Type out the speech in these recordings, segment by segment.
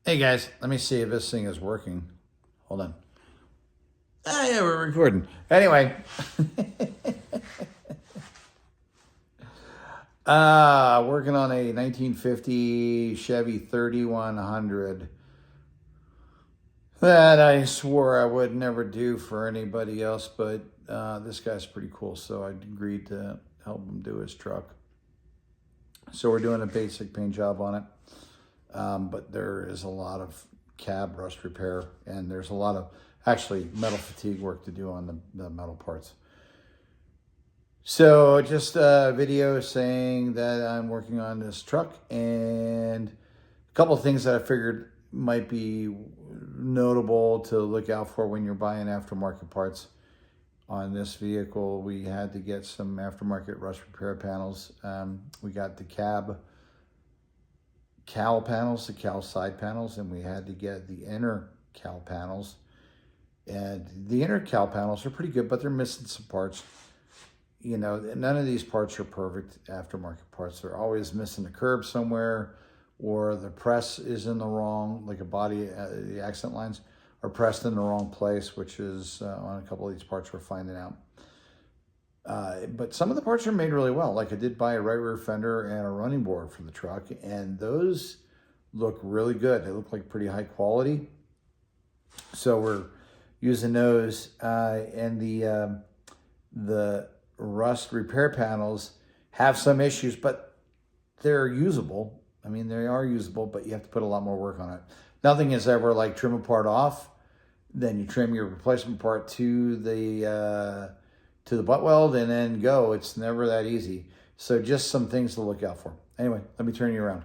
Hey guys, let me see if this thing is working. Hold on. Ah, yeah, we're recording. Anyway, working on a 1950 Chevy 3100 that I swore I would never do for anybody else, but this guy's pretty cool, so I agreed to help him do his truck. So we're doing a basic paint job on it, but there is a lot of cab rust repair, and there's a lot of actually metal fatigue work to do on the metal parts. So just a video saying that I'm working on this truck, and a couple of things that I figured might be notable to look out for when you're buying aftermarket parts. On this vehicle, we had to get some aftermarket rust repair panels. We got the cab cowl panels, the cowl side panels, and we had to get the inner cowl panels. And the inner cowl panels are pretty good, but they're missing some parts. You know, none of these parts are perfect aftermarket parts. They're always missing a curb somewhere, or the press is in the wrong, like a body, the accent lines are pressed in the wrong place, which is on a couple of these parts we're finding out. But some of the parts are made really well. Like I did buy a right rear fender and a running board for the truck, and those look really good. They look like pretty high quality. So we're using those, and the rust repair panels have some issues, but they're usable. I mean, they are usable, but you have to put a lot more work on it. Nothing is ever like trim a part off, then you trim your replacement part to the butt weld and then go. It's never that easy. So just some things to look out for. Anyway, let me turn you around.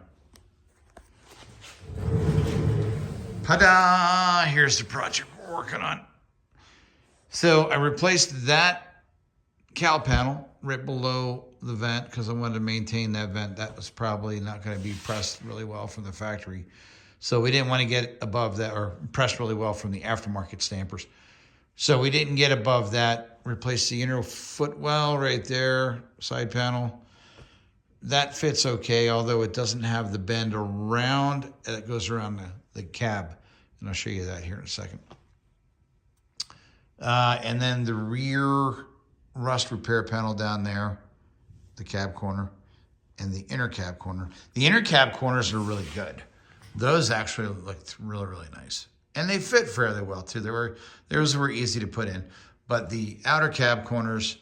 Ta-da! Here's the project we're working on. So I replaced that cowl panel right below the vent because I wanted to maintain that vent. That was probably not going to be pressed really well from the factory. So we didn't want to get above that, or pressed really well from the aftermarket stampers. So we didn't get above that. Replace the inner footwell right there, side panel. That fits okay, although it doesn't have the bend around. It goes around the cab, and I'll show you that here in a second. And then the rear rust repair panel down there, the cab corner, and the inner cab corner. The inner cab corners are really good. Those actually looked really, really nice. And they fit fairly well too. Those were easy to put in. But the outer cab corners,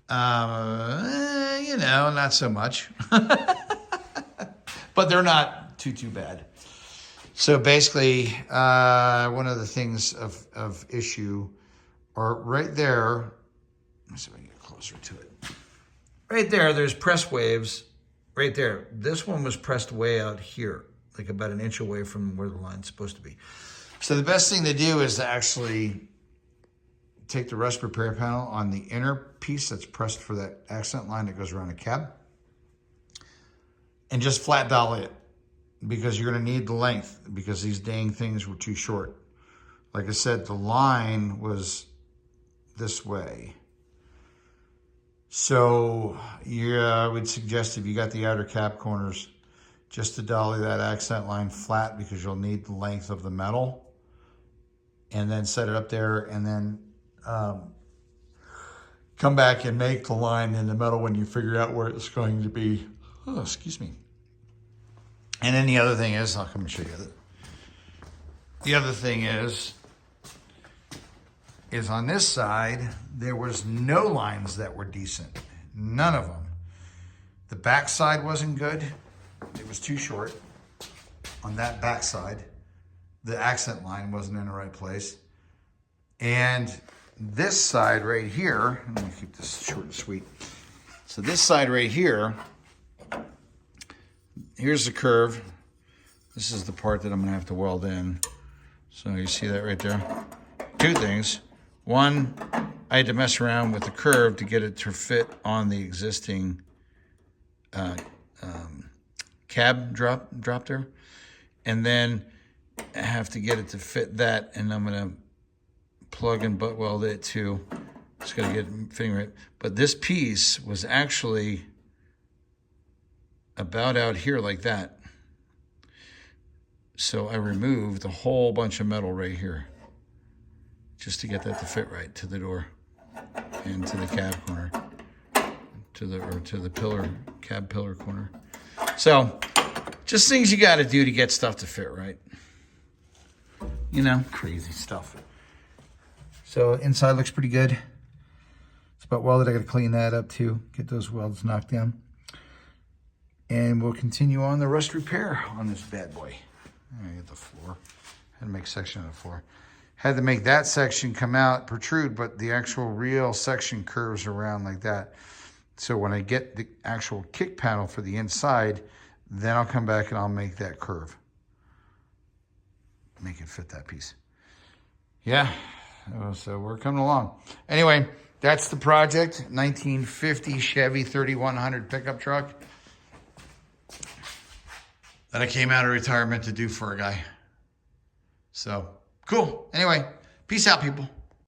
you know, not so much. But they're not too bad. So basically, one of the things of issue are right there. Let's see if I can get closer to it. Right there, there's press waves right there. This one was pressed way out here, like about an inch away from where the line's supposed to be. So the best thing to do is to actually take the rust repair panel on the inner piece that's pressed for that accent line that goes around the cab and just flat dowel it, because you're going to need the length, because these dang things were too short. Like I said, the line was this way. So yeah, I would suggest if you got the outer cab corners, just to dolly that accent line flat, because you'll need the length of the metal, and then set it up there, and then come back and make the line in the metal when you figure out where it's going to be. Oh, excuse me. And then the other thing is, I'll come and show you that. The other thing is on this side, there was no lines that were decent. None of them. The back side wasn't good. It was too short on that back side. The accent line wasn't in the right place. And this side right here, I'm gonna keep this short and sweet. So this side right here, here's the curve. This is the part that I'm gonna have to weld in. So you see that right there? Two things. One, I had to mess around with the curve to get it to fit on the existing cab drop there. And then I have to get it to fit that, and I'm gonna plug and butt weld it too. Just gotta get it fitting right. But this piece was actually about out here like that. So I removed a whole bunch of metal right here just to get that to fit right to the door and to the cab corner, to the pillar, cab pillar corner. So just things you got to do to get stuff to fit right. You know, crazy stuff. So inside looks pretty good. It's about welded. I got to clean that up too, get those welds knocked down. And we'll continue on the rust repair on this bad boy. I get the floor. Had to make a section of the floor. Had to make that section come out, protrude, but the actual real section curves around like that. So when I get the actual kick panel for the inside, then I'll come back and I'll make that curve. Make it fit that piece. Yeah, so we're coming along. Anyway, that's the project. 1950 Chevy 3100 pickup truck that I came out of retirement to do for a guy. So, cool. Anyway, peace out, people.